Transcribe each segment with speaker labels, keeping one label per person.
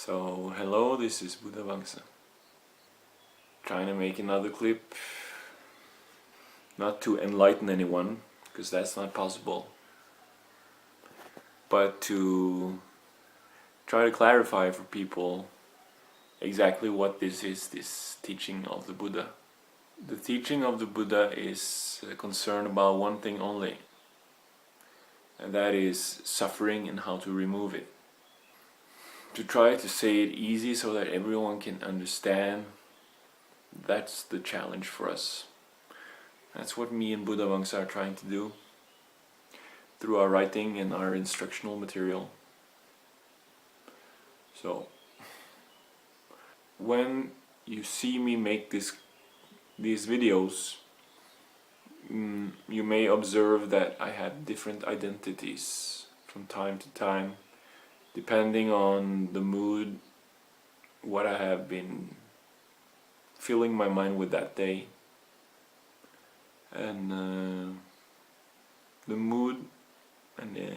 Speaker 1: So, hello, this is Buddha Vangsa. Trying to make another clip, not to enlighten anyone, because that's not possible, but to try to clarify for people exactly what this is, this teaching of the Buddha. The teaching of the Buddha is concerned about one thing only, and that is suffering and how to remove it. To try to say it easy so that everyone can understand, that's the challenge for us. That's what me and Buddha Vangsa are trying to do through our writing and our instructional material. So, when you see me make these videos, you may observe that I have different identities from time to time, depending on the mood, what I have been filling my mind with that day, and the mood and the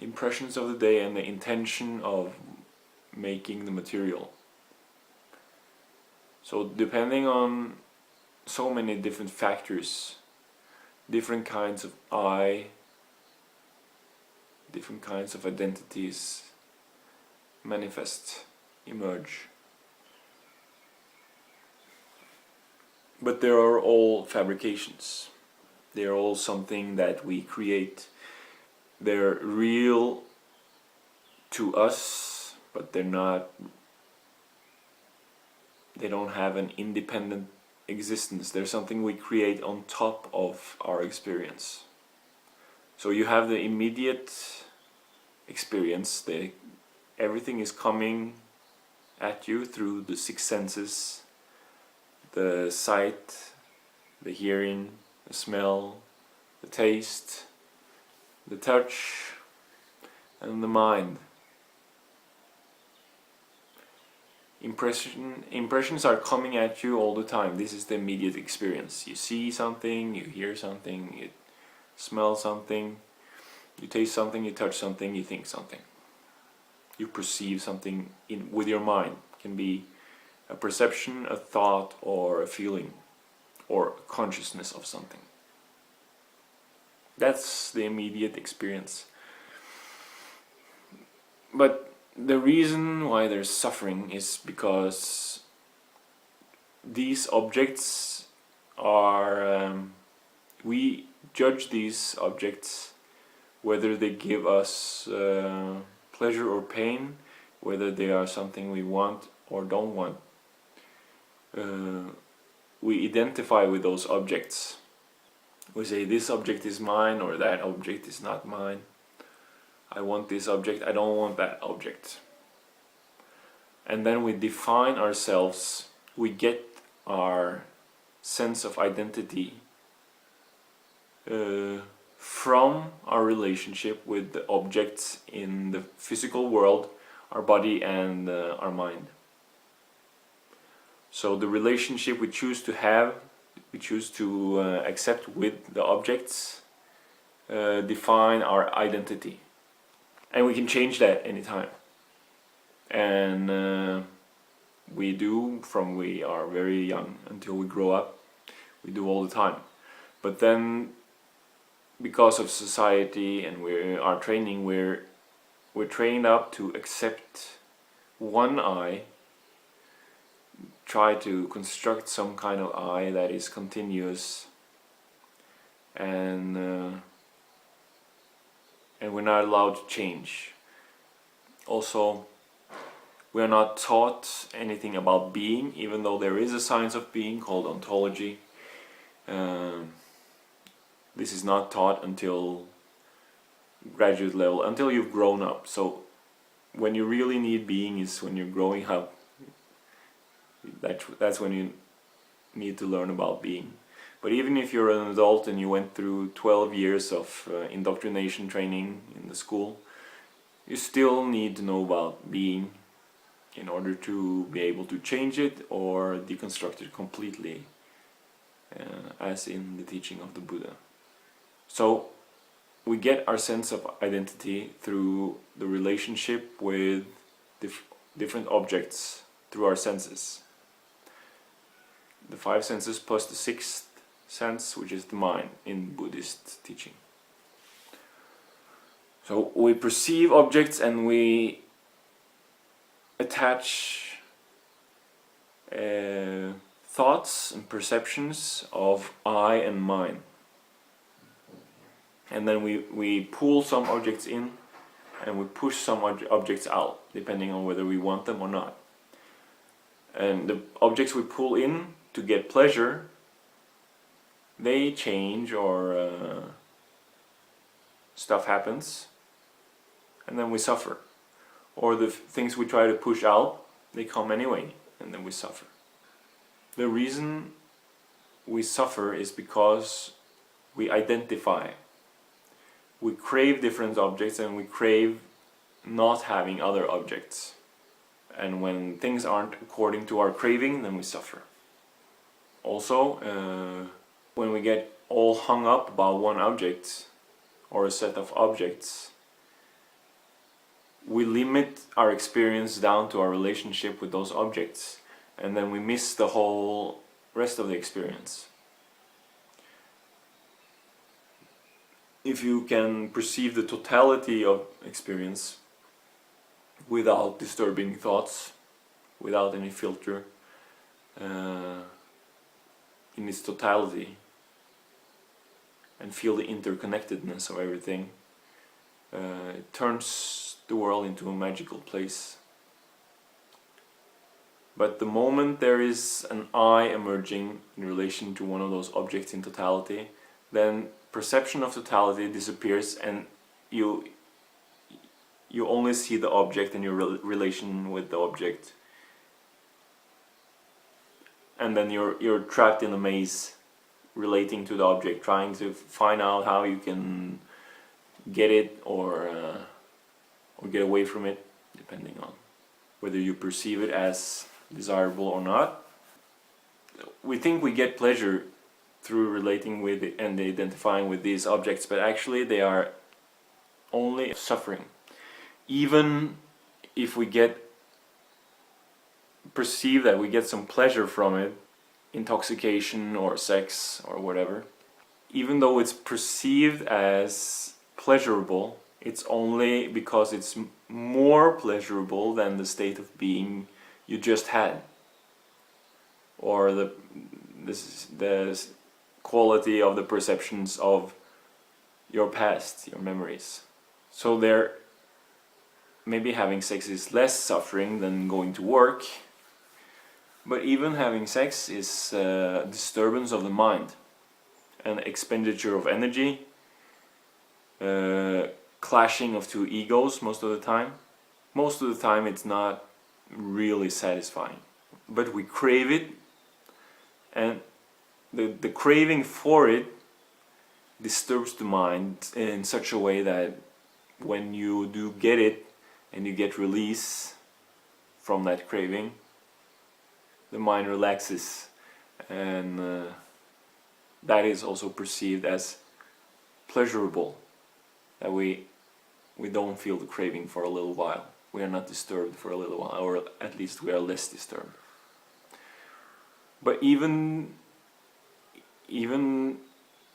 Speaker 1: impressions of the day and the intention of making the material. So depending on so many different factors, different kinds of I, different kinds of identities manifest, emerge. But they are all fabrications. They are all something that we create. They're real to us, but they don't have an independent existence. They're something we create on top of our experience. So you have the immediate experience, everything is coming at you through the six senses, the sight, the hearing, the smell, the taste, the touch, and the mind. Impressions are coming at you all the time. This is the immediate experience. You see something, you hear something, you smell something, you taste something, you touch something, you think something. You perceive something with your mind. It can be a perception, a thought, or a feeling, or consciousness of something. That's the immediate experience. But the reason why there's suffering is because these objects are, we judge these objects whether they give us pleasure or pain, whether they are something we want or don't want. We identify with those objects. We say this object is mine or that object is not mine. I want this object, I don't want that object. And then we define ourselves, we get our sense of identity from our relationship with the objects in the physical world, our body and our mind. So the relationship we choose to have, we choose to accept with the objects, define our identity. And we can change that anytime. And we do from we are very young until we grow up. We do all the time. But then, because of society and our training, we're trained up to accept one I, try to construct some kind of I that is continuous, and we're not allowed to change. Also, we are not taught anything about being, even though there is a science of being called ontology. This is not taught until graduate level, until you've grown up. So when you really need being is when you're growing up. That's when you need to learn about being. But even if you're an adult and you went through 12 years of indoctrination training in the school, you still need to know about being in order to be able to change it or deconstruct it completely, as in the teaching of the Buddha. So we get our sense of identity through the relationship with different objects through our senses. The five senses plus the sixth sense, which is the mind in Buddhist teaching. So we perceive objects and we attach thoughts and perceptions of I and mine. And then we pull some objects in and we push some objects out, depending on whether we want them or not. And the objects we pull in to get pleasure, they change, or stuff happens, and then we suffer. Or the things we try to push out, they come anyway, and then we suffer. The reason we suffer is because we identify. We crave different objects and we crave not having other objects. And when things aren't according to our craving, then we suffer. Also, when we get all hung up about one object or a set of objects, we limit our experience down to our relationship with those objects, and then we miss the whole rest of the experience. If you can perceive the totality of experience without disturbing thoughts, without any filter, in its totality, and feel the interconnectedness of everything, it turns the world into a magical place. But the moment there is an I emerging in relation to one of those objects in totality, then perception of totality disappears, and you only see the object and your relation with the object, and then you're trapped in a maze, relating to the object, trying to find out how you can get it or get away from it, depending on whether you perceive it as desirable or not. We think we get pleasure through relating with it and identifying with these objects, but actually they are only suffering. Even if we perceive that we get some pleasure from it, intoxication or sex or whatever, even though it's perceived as pleasurable, it's only because it's more pleasurable than the state of being you just had, or the quality of the perceptions of your past, your memories. So there, maybe having sex is less suffering than going to work, but even having sex is a disturbance of the mind, an expenditure of energy, clashing of two egos most of the time. Most of the time it's not really satisfying, but we crave it, and the craving for it disturbs the mind in such a way that when you do get it and you get release from that craving, the mind relaxes, and that is also perceived as pleasurable, that we don't feel the craving for a little while. We are not disturbed for a little while, or at least we are less disturbed. But even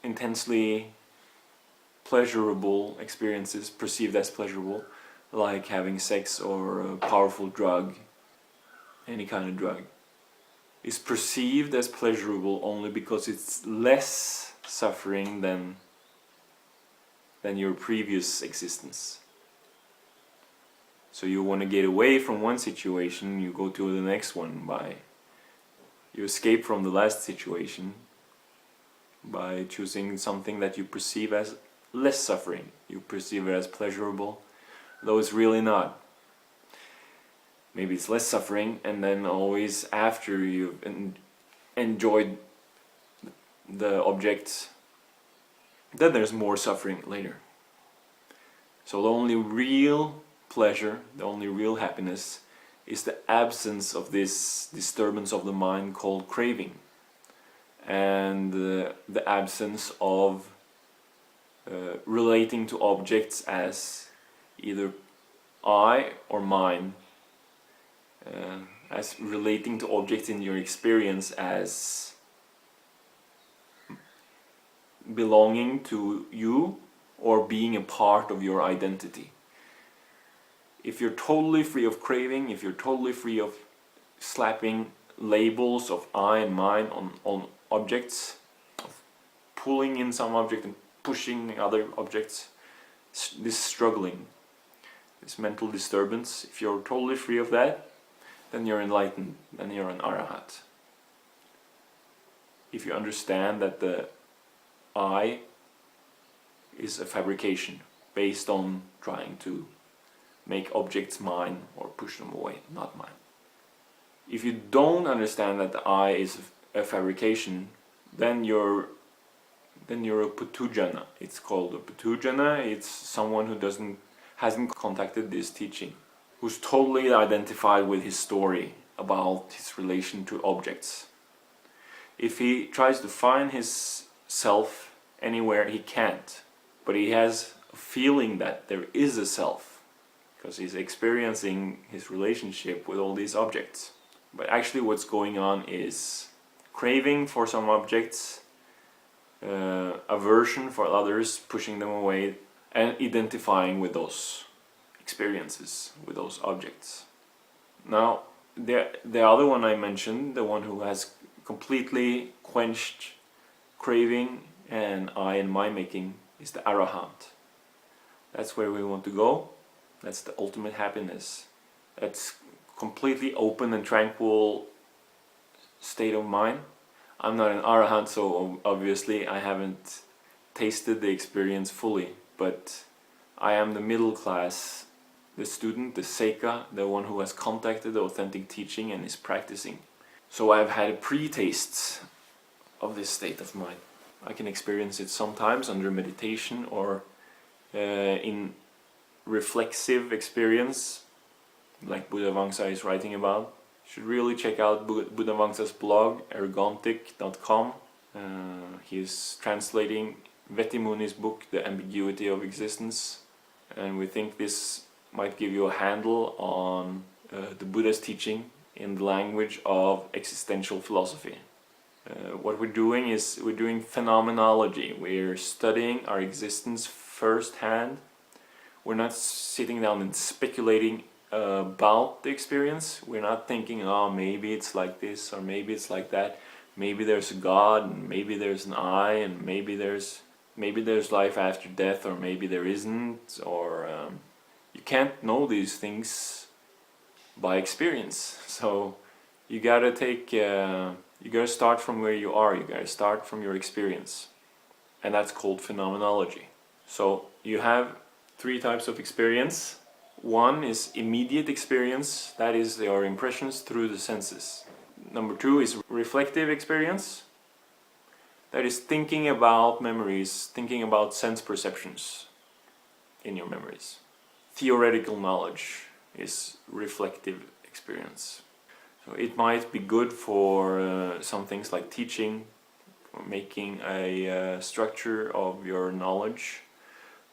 Speaker 1: intensely pleasurable experiences, perceived as pleasurable, like having sex or a powerful drug, any kind of drug, is perceived as pleasurable only because it's less suffering than your previous existence. So you want to get away from one situation, you go to the next one you escape from the last situation by choosing something that you perceive as less suffering. You perceive it as pleasurable, though it's really not. Maybe it's less suffering, and then always after you've enjoyed the object, then there's more suffering later. So the only real pleasure, the only real happiness, is the absence of this disturbance of the mind called craving, and the absence of relating to objects as either I or mine, as relating to objects in your experience as belonging to you or being a part of your identity. If you're totally free of craving, if you're totally free of slapping labels of I and mine on objects, of pulling in some object and pushing other objects, this struggling, this mental disturbance, if you're totally free of that, then you're enlightened, then you're an arahat. If you understand that the I is a fabrication based on trying to make objects mine or push them away, not mine. If you don't understand that the I is a fabrication, then you're a putujana. It's called a putujana. It's someone who hasn't contacted this teaching, who's totally identified with his story about his relation to objects. If he tries to find his self anywhere, he can't. But he has a feeling that there is a self, because he's experiencing his relationship with all these objects. But actually what's going on is craving for some objects, aversion for others, pushing them away, and identifying with those experiences, with those objects. Now, the other one I mentioned, the one who has completely quenched craving and I and my making, is the arahant. That's where we want to go. That's the ultimate happiness. That's completely open and tranquil state of mind. I'm not an arahant, so obviously I haven't tasted the experience fully, but I am the middle class, the student, the seika, the one who has contacted the authentic teaching and is practicing. So I've had pre-tastes of this state of mind. I can experience it sometimes under meditation or in reflexive experience, like Buddha Vangsa is writing about. You should really check out Buddha Vangsa's blog, ergontic.com. He's translating Vettimuni's book, The Ambiguity of Existence, and we think this might give you a handle on the Buddha's teaching in the language of existential philosophy. What we're doing is we're doing phenomenology. We're studying our existence firsthand. We're not sitting down and speculating about the experience. We're not thinking, oh, maybe it's like this or maybe it's like that. Maybe there's a God and maybe there's an I and maybe there's life after death or maybe there isn't. Or you can't know these things by experience. So you gotta you gotta start from where you are. You gotta start from your experience, and that's called phenomenology. So you have three types of experience. One is immediate experience, that is your impressions through the senses. Number two is reflective experience, that is thinking about memories, thinking about sense perceptions in your memories. Theoretical knowledge is reflective experience. So it might be good for some things like teaching, or making a structure of your knowledge,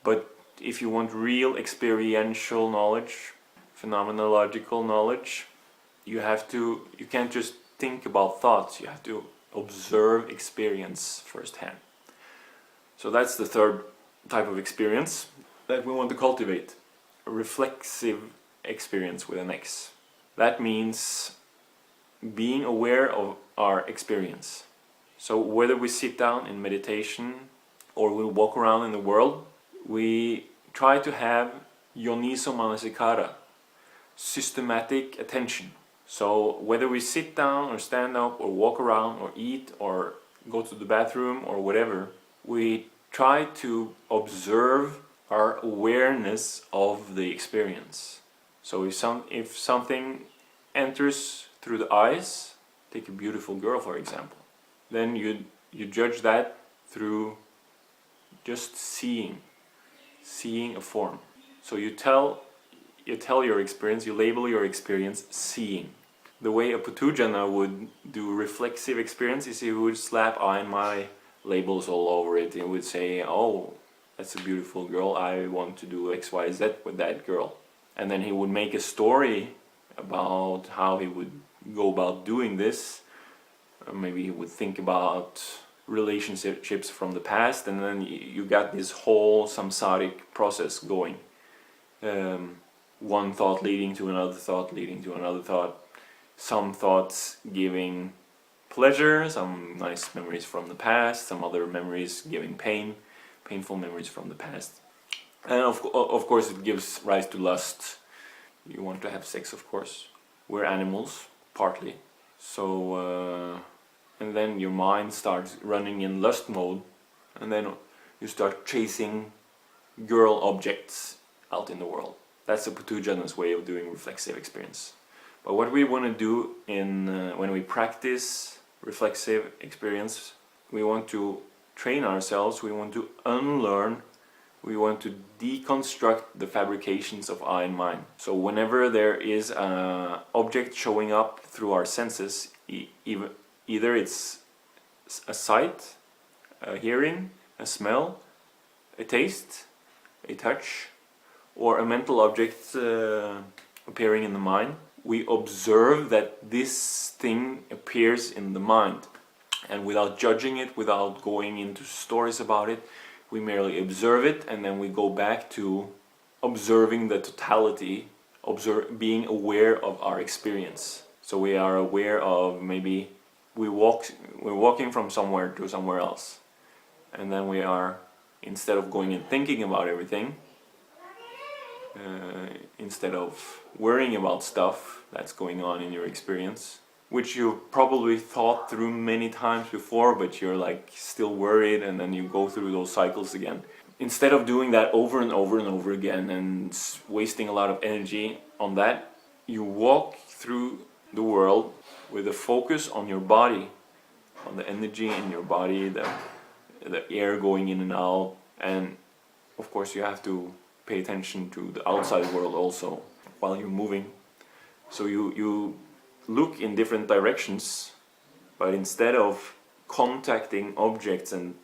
Speaker 1: but if you want real experiential knowledge, phenomenological knowledge, you can't just think about thoughts, you have to observe experience firsthand. So that's the third type of experience that we want to cultivate, a reflexive experience with an X. That means being aware of our experience. So whether we sit down in meditation or we walk around in the world, we try to have yoniso manasikara, systematic attention. So whether we sit down or stand up or walk around or eat or go to the bathroom or whatever, we try to observe our awareness of the experience. So if something enters through the eyes, take a beautiful girl for example, then you judge that through just seeing a form. So you tell your experience, you label your experience seeing. The way a putujana would do reflexive experience is he would slap I and my labels all over it. He would say, oh, that's a beautiful girl, I want to do XYZ with that girl. And then he would make a story about how he would go about doing this. Maybe he would think about relationships from the past, and then you got this whole samsaric process going. One thought leading to another thought, leading to another thought. Some thoughts giving pleasure, some nice memories from the past, some other memories giving pain, painful memories from the past. And of course it gives rise to lust. You want to have sex, of course. We're animals, partly. So, and then your mind starts running in lust mode, and then you start chasing girl objects out in the world. That's the Putujan's way of doing reflexive experience. But what we want to do when we practice reflexive experience, we want to train ourselves, we want to unlearn, we want to deconstruct the fabrications of I and mind. So whenever there is an object showing up through our senses, either it's a sight, a hearing, a smell, a taste, a touch, or a mental object appearing in the mind, we observe that this thing appears in the mind. And without judging it, without going into stories about it, we merely observe it, and then we go back to observing the totality, being aware of our experience. So we are aware of, maybe we're walking from somewhere to somewhere else, and then we are, instead of going and thinking about everything, instead of worrying about stuff that's going on in your experience, which you've probably thought through many times before, but you're like still worried, and then you go through those cycles again. Instead of doing that over and over and over again and wasting a lot of energy on that, you walk through the world with a focus on your body, on the energy in your body, the air going in and out, and of course you have to pay attention to the outside world also while you're moving. So you look in different directions, but instead of contacting objects and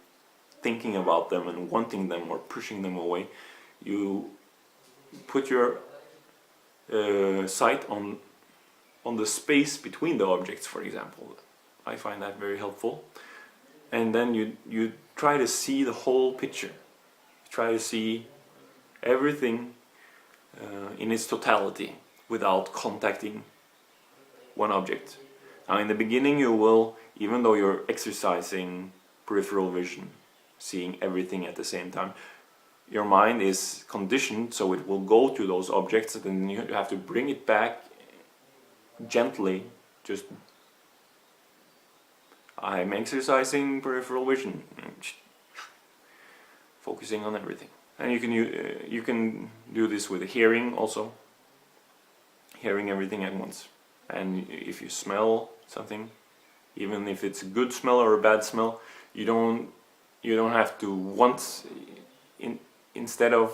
Speaker 1: thinking about them and wanting them or pushing them away, you put your sight on the space between the objects, for example. I find that very helpful. And then you try to see the whole picture. You try to see everything in its totality without contacting one object. Now in the beginning you will, even though you're exercising peripheral vision, seeing everything at the same time, your mind is conditioned so it will go to those objects, and then you have to bring it back gently. Just, I'm exercising peripheral vision, focusing on everything. And you can do this with hearing also, hearing everything at once. And if you smell something, even if it's a good smell or a bad smell, you don't have to instead of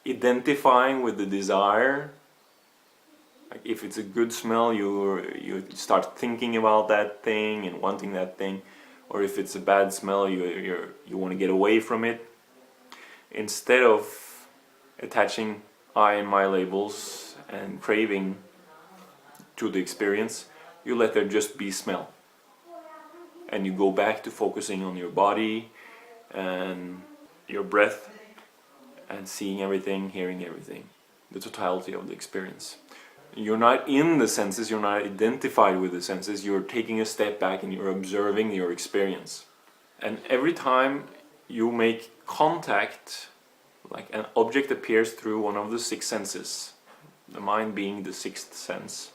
Speaker 1: identifying with the desire. Like if it's a good smell, you start thinking about that thing and wanting that thing, or if it's a bad smell, you want to get away from it. Instead of attaching I and my labels and craving to the experience, you let there just be smell, and you go back to focusing on your body and your breath and seeing everything, hearing everything, the totality of the experience. You're not in the senses, you're not identified with the senses, you're taking a step back and you're observing your experience. And every time you make contact, like an object appears through one of the six senses, the mind being the sixth sense,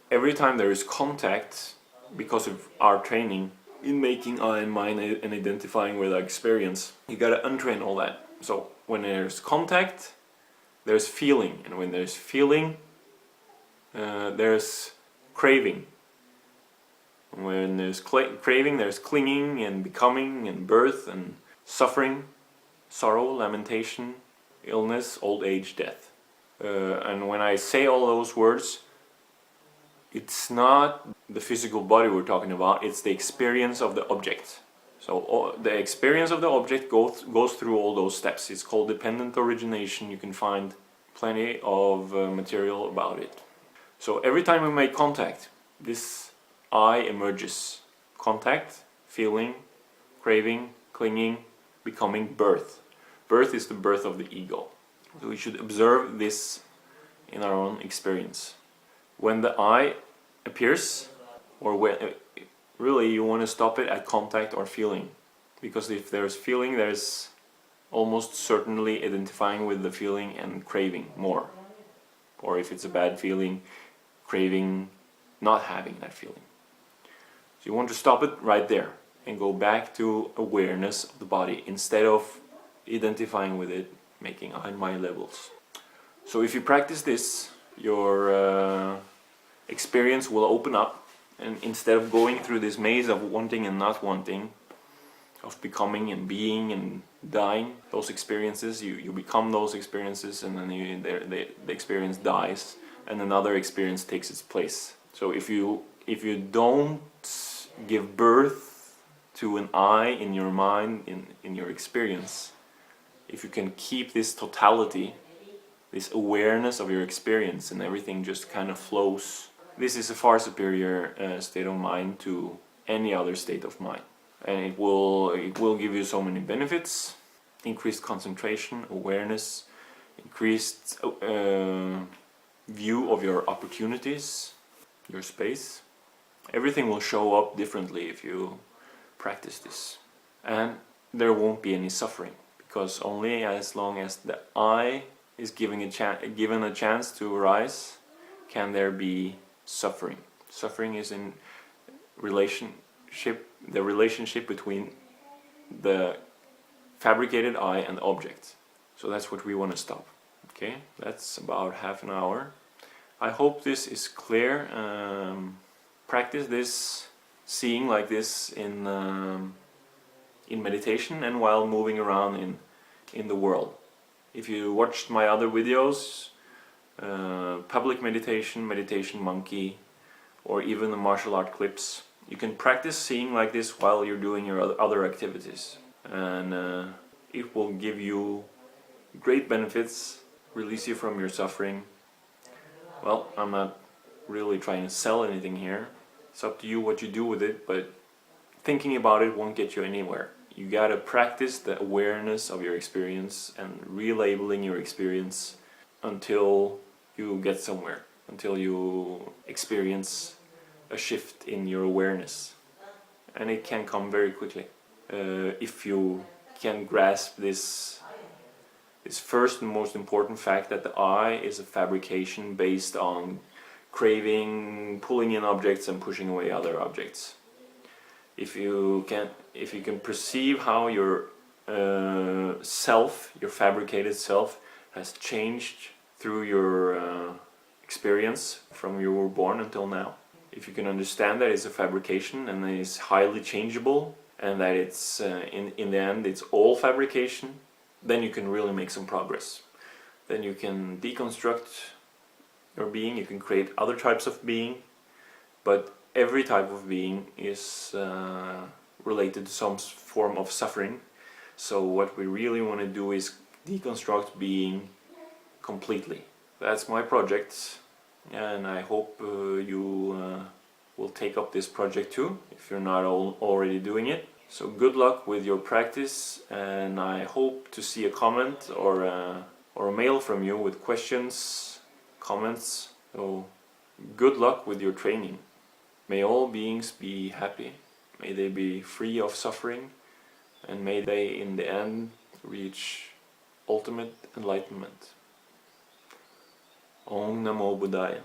Speaker 1: every time there is contact, because of our training in making I and mind and identifying with our experience, you gotta untrain all that. So when there's contact, there's feeling, and when there's feeling, there's craving. When there's craving, there's clinging and becoming and birth and suffering, sorrow, lamentation, illness, old age, death. And when I say all those words, it's not the physical body we're talking about, it's the experience of the object. So the experience of the object goes through all those steps. It's called dependent origination. You can find plenty of material about it. So every time we make contact, this I emerges. Contact, feeling, craving, clinging, becoming, birth. Birth is the birth of the ego. So we should observe this in our own experience. When the I appears, or when really you want to stop it at contact or feeling, because if there's feeling, there's almost certainly identifying with the feeling and craving more, or if it's a bad feeling, craving not having that feeling. So you want to stop it right there and go back to awareness of the body instead of identifying with it, making I levels. So if you practice this, your experience will open up, and instead of going through this maze of wanting and not wanting, of becoming and being and dying, those experiences, you become those experiences, and then the experience dies and another experience takes its place. So if you don't give birth to an I in your mind, in your experience, if you can keep this totality, this awareness of your experience, and everything just kind of flows, this is a far superior state of mind to any other state of mind. And it will give you so many benefits: increased concentration, awareness, increased view of your opportunities, your space. Everything will show up differently if you practice this. And there won't be any suffering, because only as long as the I is given a chance to arise can there be suffering. Suffering is in the relationship between the fabricated I and the object. So that's what we want to stop. Okay, that's about half an hour. I hope this is clear. Practice this, seeing like this in meditation and while moving around in the world. If you watched my other videos, public meditation, meditation monkey, or even the martial art clips, you can practice seeing like this while you're doing your other activities, and it will give you great benefits, release you from your suffering. Well, I'm not really trying to sell anything here. It's up to you what you do with it, but thinking about it won't get you anywhere. You gotta practice the awareness of your experience and relabeling your experience until you get somewhere, until you experience a shift in your awareness. And it can come very quickly if you can grasp this first and most important fact, that the I is a fabrication based on craving, pulling in objects and pushing away other objects. If you can perceive how your self, your fabricated self, has changed through your experience from you were born until now. If you can understand that it's a fabrication and that it's highly changeable, and that it's in the end it's all fabrication, then you can really make some progress. Then you can deconstruct your being, you can create other types of being, but every type of being is related to some form of suffering. So what we really want to do is deconstruct being completely. That's my project, and I hope you will take up this project too, if you're not already doing it. So good luck with your practice, and I hope to see a comment or a mail from you with questions, comments. So good luck with your training. May all beings be happy, may they be free of suffering, and may they in the end reach ultimate enlightenment. Om Namo Buddhaya.